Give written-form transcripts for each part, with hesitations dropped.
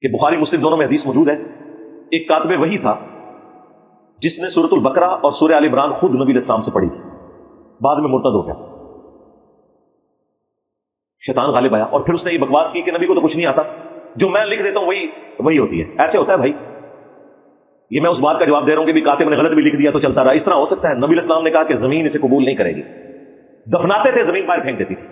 کہ بخاری مسلم دونوں میں حدیث موجود ہے، ایک کاتب وحی تھا جس نے سورۃ البقرہ اور سورہ آل عمران خود نبی علیہ السلام سے پڑھی تھی، بعد میں مرتد ہو گیا، شیطان غالب آیا اور پھر اس نے یہ بکواس کی کہ نبی کو تو کچھ نہیں آتا، جو میں لکھ دیتا ہوں وہی ہوتی ہے۔ ایسے ہوتا ہے بھائی، یہ میں اس بات کا جواب دے رہا ہوں کہ بھی کاتب نے غلط بھی لکھ دیا تو چلتا رہا، اس طرح ہو سکتا ہے؟ نبی علیہ السلام نے کہا کہ زمین اسے قبول نہیں کرے گی، دفناتے تھے زمین باہر پھینک دیتی تھی۔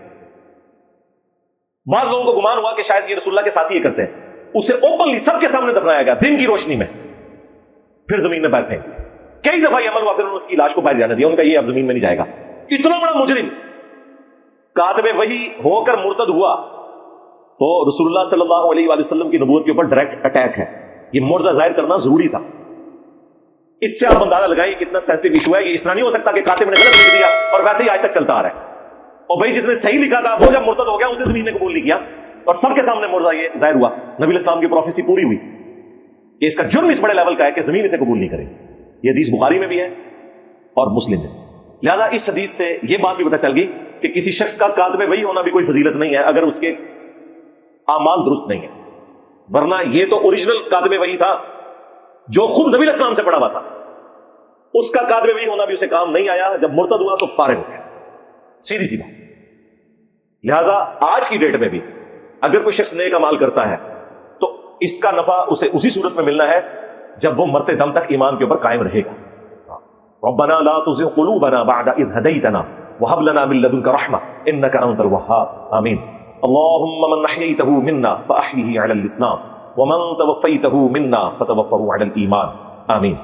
بعض لوگوں کو گمان ہوا کہ شاید یہ رسول اللہ کے ساتھ ہی یہ کرتے ہیں، اسے اوپنلی سب کے سامنے دفنایا گیا دن کی روشنی میں، پھر زمین میں باہر پھینک دیا۔ کئی دفعہ یہ عمل ہوا، پھر انہوں نے اس کی لاش کو باہر جانے دیا، ان کا یہ اب زمین میں نہیں جائے گا۔ اتنا بڑا مجرم کاتب وحی ہو کر مرتد ہوا تو رسول اللہ صلی اللہ علیہ وآلہ وسلم کی نبوت کے اوپر ڈائریکٹ اٹیک ہے، یہ معجزہ ظاہر کرنا ضروری تھا۔ اس سے آپ اندازہ لگائیں کتنا سینسٹیو ایشو ہے۔ یہ اس طرح نہیں ہو سکتا کہ کاتب نے غلط لکھ دیا اور ویسے ہی آج تک چلتا آ رہا ہے، اور بھائی جس نے صحیح لکھا تھا وہ جب مرتد ہو گیا اسے زمین نے قبول نہیں کیا، اور سب کے سامنے معجزہ یہ ظاہر ہوا، نبی علیہ السلام کی پروفیسی پوری ہوئی کہ اس کا جرم اس بڑے لیول کا ہے کہ زمین اسے قبول نہیں کرے گی۔ یہ حدیث بخاری میں بھی ہے اور مسلم میں۔ لہذا اس حدیث سے یہ بات بھی پتہ چل گئی کہ کسی شخص کا کاتب وحی ہونا بھی کوئی فضیلت نہیں ہے اگر اس کے اعمال درست نہیں ہے، ورنہ یہ تو اوریجنل کاتب وحی تھا جو خود نبی علیہ السلام سے پڑھا ہوا تھا، اس کا کاتب وحی ہونا بھی اسے کام نہیں آیا، جب مرتد ہوا تو فارغ ہو گیا، سیدھی سی بات۔ لہذا آج کی ڈیٹ میں بھی اگر کوئی شخص نیک اعمال کرتا ہے تو اس کا نفع اسے اسی صورت میں ملنا ہے جب وہ مرتے دم تک ایمان کے اوپر قائم رہے گا۔ ربنا لا تزغ قلوبنا بعد اذ هديتنا وهب لنا من لدنك رحمة انك انت الوهاب آمین۔ اللهم من احييته منا فاحيه على الاسلام ومن توفيته منا فتوفه على الايمان آمین۔